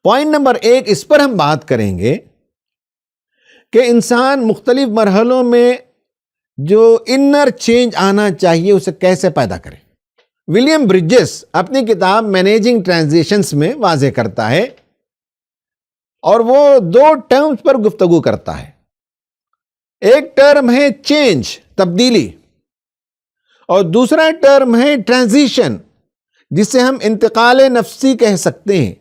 Point number 1 اس پر ہم بات کریں گے کہ انسان مختلف مرحلوں میں جو انر چینج آنا چاہیے اسے کیسے پیدا کرے۔ ولیم برجس اپنی کتاب مینیجنگ ٹرانزیشنز میں واضح کرتا ہے، اور وہ 2 ٹرمز پر گفتگو کرتا ہے۔ ایک ٹرم ہے چینج، تبدیلی، اور دوسرا ٹرم ہے ٹرانزیشن، جسے ہم انتقال نفسی کہہ سکتے ہیں،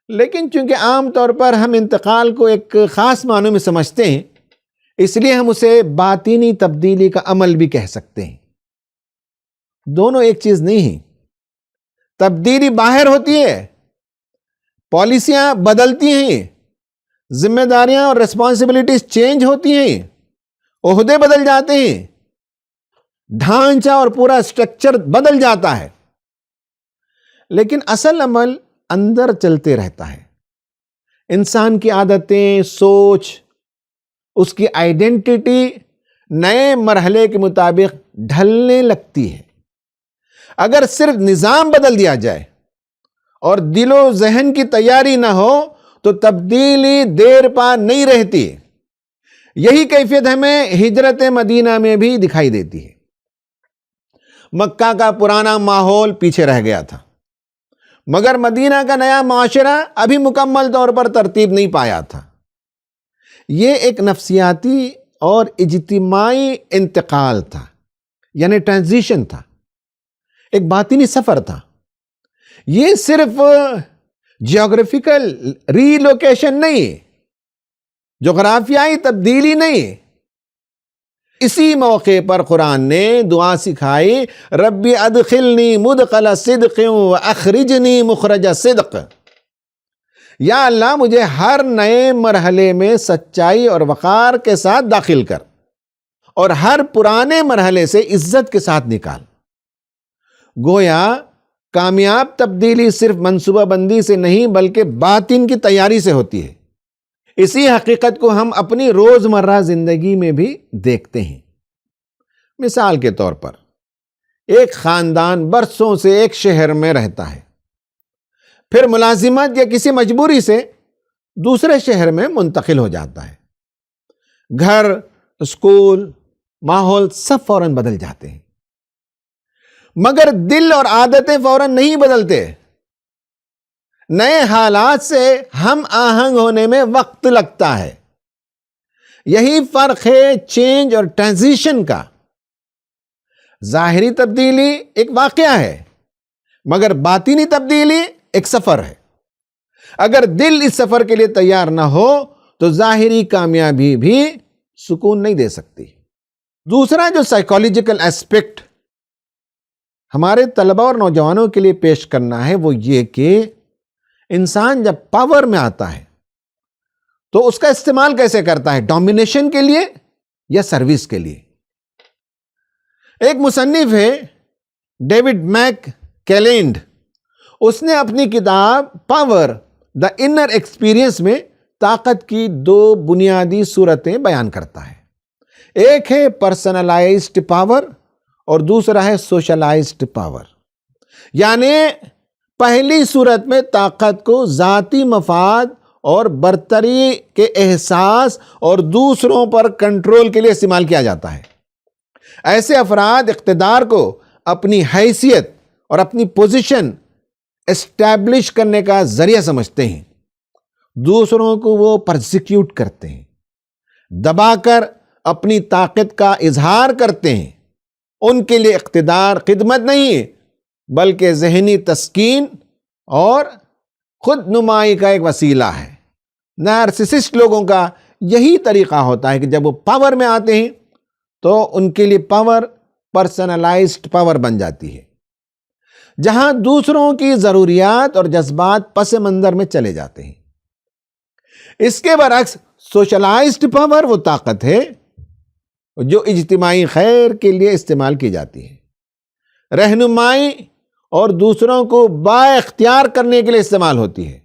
لیکن چونکہ عام طور پر ہم انتقال کو ایک خاص معنوں میں سمجھتے ہیں، اس لیے ہم اسے باطنی تبدیلی کا عمل بھی کہہ سکتے ہیں۔ دونوں ایک چیز نہیں ہیں۔ تبدیلی باہر ہوتی ہے، پالیسیاں بدلتی ہیں، ذمہ داریاں اور ریسپانسبلٹیز چینج ہوتی ہیں، عہدے بدل جاتے ہیں، ڈھانچہ اور پورا سٹرکچر بدل جاتا ہے، لیکن اصل عمل اندر چلتے رہتا ہے۔ انسان کی عادتیں، سوچ، اس کی آئیڈینٹی نئے مرحلے کے مطابق ڈھلنے لگتی ہے۔ اگر صرف نظام بدل دیا جائے اور دل و ذہن کی تیاری نہ ہو تو تبدیلی دیر پا نہیں رہتی۔ یہی کیفیت ہمیں ہجرت مدینہ میں بھی دکھائی دیتی ہے۔ مکہ کا پرانا ماحول پیچھے رہ گیا تھا، مگر مدینہ کا نیا معاشرہ ابھی مکمل طور پر ترتیب نہیں پایا تھا۔ یہ ایک نفسیاتی اور اجتماعی انتقال تھا، یعنی ٹرانزیشن تھا، ایک باطنی سفر تھا۔ یہ صرف جیوگرافیکل ری لوکیشن نہیں، جغرافیائی تبدیلی نہیں۔ اسی موقع پر قرآن نے دعا سکھائی، ربی ادخلنی مدخل صدق واخرجنی مخرج صدق۔ یا اللہ مجھے ہر نئے مرحلے میں سچائی اور وقار کے ساتھ داخل کر، اور ہر پرانے مرحلے سے عزت کے ساتھ نکال۔ گویا کامیاب تبدیلی صرف منصوبہ بندی سے نہیں بلکہ باطن کی تیاری سے ہوتی ہے۔ اسی حقیقت کو ہم اپنی روزمرہ زندگی میں بھی دیکھتے ہیں۔ مثال کے طور پر ایک خاندان برسوں سے ایک شہر میں رہتا ہے، پھر ملازمت یا کسی مجبوری سے دوسرے شہر میں منتقل ہو جاتا ہے۔ گھر، اسکول، ماحول سب فوراً بدل جاتے ہیں، مگر دل اور عادتیں فوراً نہیں بدلتے۔ نئے حالات سے ہم آہنگ ہونے میں وقت لگتا ہے۔ یہی فرق ہے چینج اور ٹرانزیشن کا۔ ظاہری تبدیلی ایک واقعہ ہے، مگر باطنی تبدیلی ایک سفر ہے۔ اگر دل اس سفر کے لیے تیار نہ ہو تو ظاہری کامیابی بھی سکون نہیں دے سکتی۔ دوسرا جو سائیکالوجیکل ایسپیکٹ ہمارے طلباء اور نوجوانوں کے لیے پیش کرنا ہے وہ یہ کہ انسان جب پاور میں آتا ہے تو اس کا استعمال کیسے کرتا ہے، ڈومینیشن کے لیے یا سروس کے لیے۔ ایک مصنف ہے ڈیوڈ میک کیلینڈ، اس نے اپنی کتاب پاور دا انر ایکسپیرینس میں طاقت کی 2 بنیادی صورتیں بیان کرتا ہے۔ ایک ہے پرسنلائزڈ پاور اور دوسرا ہے سوشلائزڈ پاور۔ یعنی پہلی صورت میں طاقت کو ذاتی مفاد اور برتری کے احساس اور دوسروں پر کنٹرول کے لیے استعمال کیا جاتا ہے۔ ایسے افراد اقتدار کو اپنی حیثیت اور اپنی پوزیشن اسٹیبلش کرنے کا ذریعہ سمجھتے ہیں۔ دوسروں کو وہ پرسیکیوٹ کرتے ہیں، دبا کر اپنی طاقت کا اظہار کرتے ہیں۔ ان کے لیے اقتدار خدمت نہیں بلکہ ذہنی تسکین اور خود نمائی کا ایک وسیلہ ہے۔ نارسسسٹ لوگوں کا یہی طریقہ ہوتا ہے کہ جب وہ پاور میں آتے ہیں تو ان کے لیے پاور پرسنلائزڈ پاور بن جاتی ہے، جہاں دوسروں کی ضروریات اور جذبات پس منظر میں چلے جاتے ہیں۔ اس کے برعکس سوشلائزڈ پاور وہ طاقت ہے جو اجتماعی خیر کے لیے استعمال کی جاتی ہے، رہنمائی اور دوسروں کو با اختیار کرنے کے لیے استعمال ہوتی ہے۔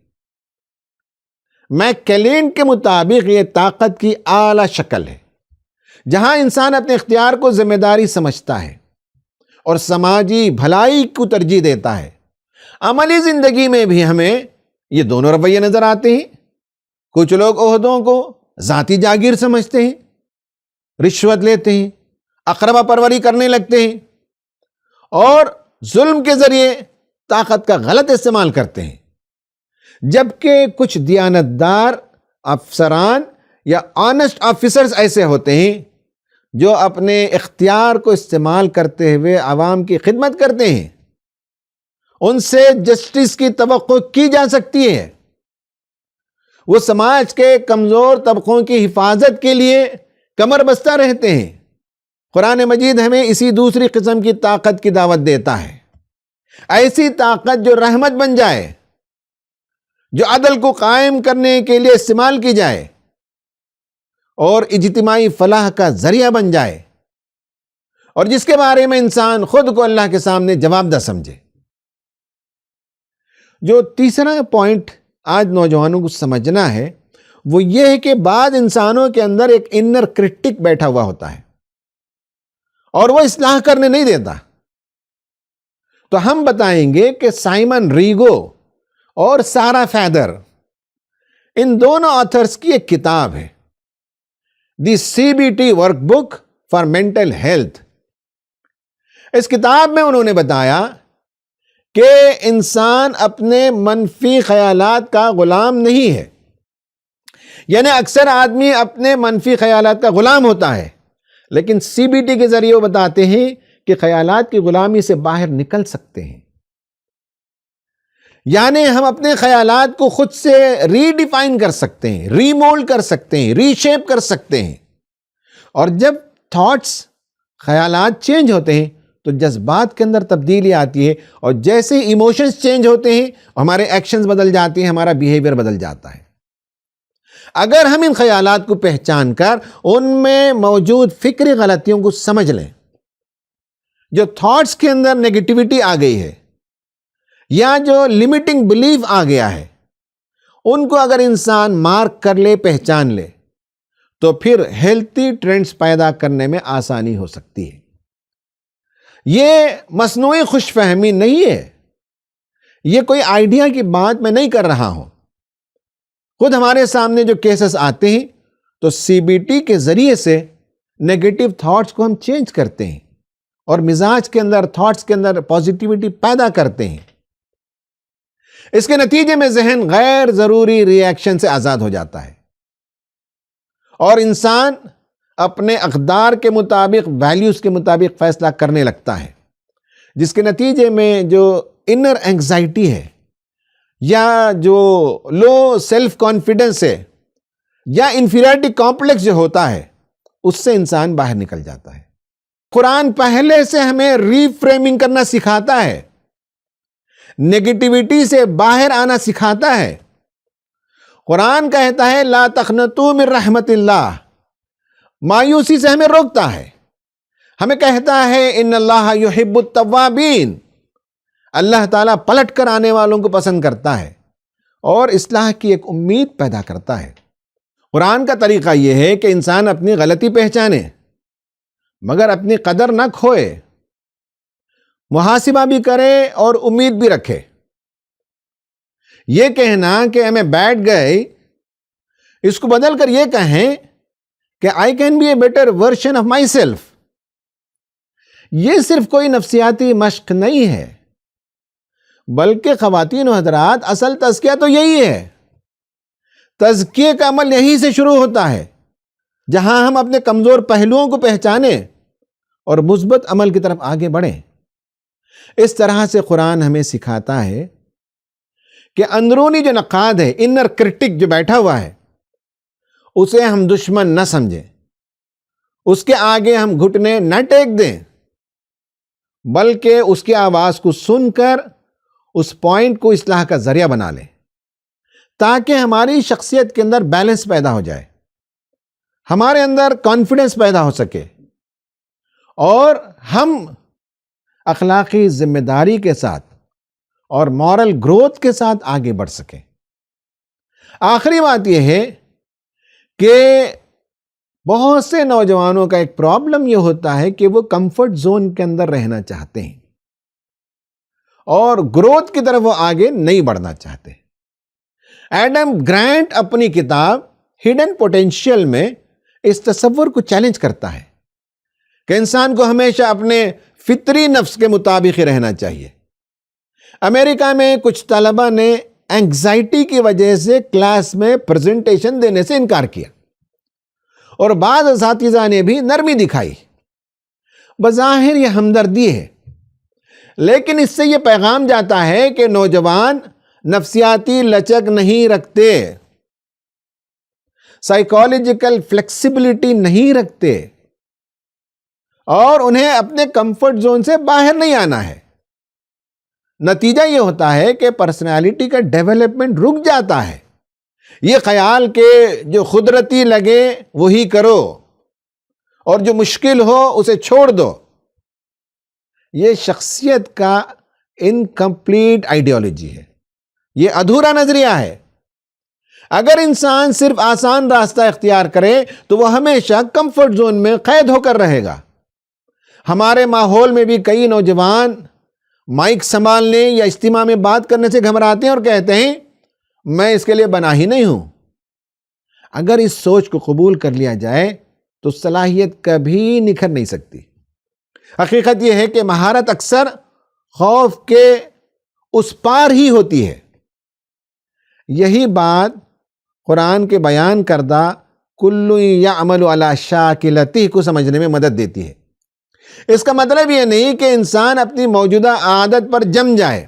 میک کیلینڈ کے مطابق یہ طاقت کی اعلیٰ شکل ہے، جہاں انسان اپنے اختیار کو ذمہ داری سمجھتا ہے اور سماجی بھلائی کو ترجیح دیتا ہے۔ عملی زندگی میں بھی ہمیں یہ دونوں رویے نظر آتے ہیں. کچھ لوگ عہدوں کو ذاتی جاگیر سمجھتے ہیں، رشوت لیتے ہیں، اقربا پروری کرنے لگتے ہیں اور ظلم کے ذریعے طاقت کا غلط استعمال کرتے ہیں. جبکہ کچھ دیانتدار افسران یا آنسٹ آفیسرز ایسے ہوتے ہیں جو اپنے اختیار کو استعمال کرتے ہوئے عوام کی خدمت کرتے ہیں. ان سے جسٹس کی توقع کی جا سکتی ہے. وہ سماج کے کمزور طبقوں کی حفاظت کے لیے کمر بستہ رہتے ہیں. قرآن مجید ہمیں اسی دوسری قسم کی طاقت کی دعوت دیتا ہے. ایسی طاقت جو رحمت بن جائے، جو عدل کو قائم کرنے کے لیے استعمال کی جائے اور اجتماعی فلاح کا ذریعہ بن جائے، اور جس کے بارے میں انسان خود کو اللہ کے سامنے جواب دہ سمجھے. جو تیسرا پوائنٹ آج نوجوانوں کو سمجھنا ہے وہ یہ ہے کہ بعض انسانوں کے اندر ایک انر کرٹک بیٹھا ہوا ہوتا ہے اور وہ اصلاح کرنے نہیں دیتا. تو ہم بتائیں گے کہ سائمن ریگو اور سارا فیدر، ان دونوں آتھرز کی ایک کتاب ہے، the CBT work book for mental health. اس کتاب میں انہوں نے بتایا کہ انسان اپنے منفی خیالات کا غلام نہیں ہے. یعنی اکثر آدمی اپنے منفی خیالات کا غلام ہوتا ہے، لیکن CBT کے ذریعے وہ بتاتے ہیں کہ خیالات کی غلامی سے باہر نکل سکتے ہیں. یعنی ہم اپنے خیالات کو خود سے ری ڈیفائن کر سکتے ہیں، ری مولڈ کر سکتے ہیں، ری شیپ کر سکتے ہیں. اور جب تھاٹس، خیالات چینج ہوتے ہیں تو جذبات کے اندر تبدیلی آتی ہے، اور جیسے ایموشنز چینج ہوتے ہیں ہمارے ایکشنز بدل جاتے ہیں، ہمارا بیہیویئر بدل جاتا ہے. اگر ہم ان خیالات کو پہچان کر ان میں موجود فکری غلطیوں کو سمجھ لیں، جو تھاٹس کے اندر نیگیٹیوٹی آ گئی ہے یا جو لمیٹنگ بلیف آ گیا ہے، ان کو اگر انسان مارک کر لے، پہچان لے، تو پھر ہیلتھی ٹرینڈز پیدا کرنے میں آسانی ہو سکتی ہے. یہ مصنوعی خوش فہمی نہیں ہے، یہ کوئی آئیڈیا کی بات میں نہیں کر رہا ہوں. خود ہمارے سامنے جو کیسز آتے ہیں تو CBT کے ذریعے سے نیگیٹو تھاٹس کو ہم چینج کرتے ہیں اور مزاج کے اندر، تھاٹس کے اندر پازیٹیوٹی پیدا کرتے ہیں. اس کے نتیجے میں ذہن غیر ضروری ری ایکشن سے آزاد ہو جاتا ہے اور انسان اپنے اقدار کے مطابق، ویلیوز کے مطابق فیصلہ کرنے لگتا ہے، جس کے نتیجے میں جو انر اینگزائٹی ہے یا جو لو سیلف کانفیڈنس ہے یا انفیریٹی کمپلیکس جو ہوتا ہے، اس سے انسان باہر نکل جاتا ہے. قرآن پہلے سے ہمیں ری فریمنگ کرنا سکھاتا ہے، نیگیٹیوٹی سے باہر آنا سکھاتا ہے. قرآن کہتا ہے لا تقنطوا من رحمت اللہ، مایوسی سے ہمیں روکتا ہے. ہمیں کہتا ہے ان اللہ یحب التوابین، اللہ تعالیٰ پلٹ کر آنے والوں کو پسند کرتا ہے اور اصلاح کی ایک امید پیدا کرتا ہے. قرآن کا طریقہ یہ ہے کہ انسان اپنی غلطی پہچانے مگر اپنی قدر نہ کھوئے، محاسبہ بھی کرے اور امید بھی رکھے. یہ کہنا کہ ہمیں بیٹھ گئے، اس کو بدل کر یہ کہیں کہ I can be a better version of myself، یہ صرف کوئی نفسیاتی مشق نہیں ہے، بلکہ خواتین و حضرات اصل تزکیہ تو یہی ہے. تزکیے کا عمل یہیں سے شروع ہوتا ہے، جہاں ہم اپنے کمزور پہلوؤں کو پہچانیں اور مثبت عمل کی طرف آگے بڑھیں. اس طرح سے قرآن ہمیں سکھاتا ہے کہ اندرونی جو نقاد ہے، انر کرٹک جو بیٹھا ہوا ہے، اسے ہم دشمن نہ سمجھیں، اس کے آگے ہم گھٹنے نہ ٹیک دیں، بلکہ اس کی آواز کو سن کر اس پوائنٹ کو اصلاح کا ذریعہ بنا لیں، تاکہ ہماری شخصیت کے اندر بیلنس پیدا ہو جائے، ہمارے اندر کانفیڈنس پیدا ہو سکے اور ہم اخلاقی ذمہ داری کے ساتھ اور مورل گروتھ کے ساتھ آگے بڑھ سکیں. آخری بات یہ ہے کہ بہت سے نوجوانوں کا ایک پرابلم یہ ہوتا ہے کہ وہ کمفرٹ زون کے اندر رہنا چاہتے ہیں اور گروتھ کی طرف وہ آگے نہیں بڑھنا چاہتے. ایڈم گرانٹ اپنی کتاب ہڈن پوٹینشیل میں اس تصور کو چیلنج کرتا ہے کہ انسان کو ہمیشہ اپنے فطری نفس کے مطابق ہی رہنا چاہیے۔ امریکہ میں کچھ طلبہ نے اینگزائٹی کی وجہ سے کلاس میں پریزنٹیشن دینے سے انکار کیا، اور بعض اساتذہ نے بھی نرمی دکھائی۔ بظاہر یہ ہمدردی ہے، لیکن اس سے یہ پیغام جاتا ہے کہ نوجوان نفسیاتی لچک نہیں رکھتے، سائیکالوجیکل فلیکسیبلٹی نہیں رکھتے، اور انہیں اپنے کمفرٹ زون سے باہر نہیں آنا ہے۔ نتیجہ یہ ہوتا ہے کہ پرسنالٹی کا ڈیولپمنٹ رک جاتا ہے۔ یہ خیال کہ جو قدرتی لگے وہی کرو اور جو مشکل ہو اسے چھوڑ دو، یہ شخصیت کا انکمپلیٹ آئیڈیالوجی ہے، یہ ادھورا نظریہ ہے۔ اگر انسان صرف آسان راستہ اختیار کرے تو وہ ہمیشہ کمفرٹ زون میں قید ہو کر رہے گا۔ ہمارے ماحول میں بھی کئی نوجوان مائک سنبھالنے یا اجتماع میں بات کرنے سے گھبراتے ہیں اور کہتے ہیں میں اس کے لیے بنا ہی نہیں ہوں۔ اگر اس سوچ کو قبول کر لیا جائے تو صلاحیت کبھی نکھر نہیں سکتی۔ حقیقت یہ ہے کہ مہارت اکثر خوف کے اس پار ہی ہوتی ہے۔ یہی بات قرآن کے بیان کردہ کل یعمل علی شاکلتہ کو سمجھنے میں مدد دیتی ہے۔ اس کا مطلب یہ نہیں کہ انسان اپنی موجودہ عادت پر جم جائے،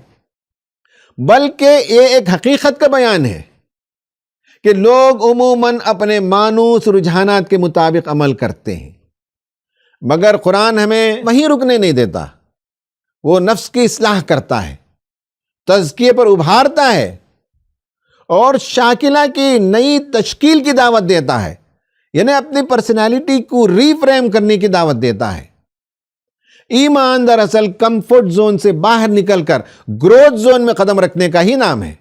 بلکہ یہ ایک حقیقت کا بیان ہے کہ لوگ عموماً اپنے مانوس رجحانات کے مطابق عمل کرتے ہیں، مگر قرآن ہمیں وہیں رکنے نہیں دیتا۔ وہ نفس کی اصلاح کرتا ہے، تزکیے پر ابھارتا ہے، اور شاکلہ کی نئی تشکیل کی دعوت دیتا ہے، یعنی اپنی پرسنالٹی کو ری فریم کرنے کی دعوت دیتا ہے۔ ایمان دراصل کمفرٹ زون سے باہر نکل کر گروتھ زون میں قدم رکھنے کا ہی نام ہے۔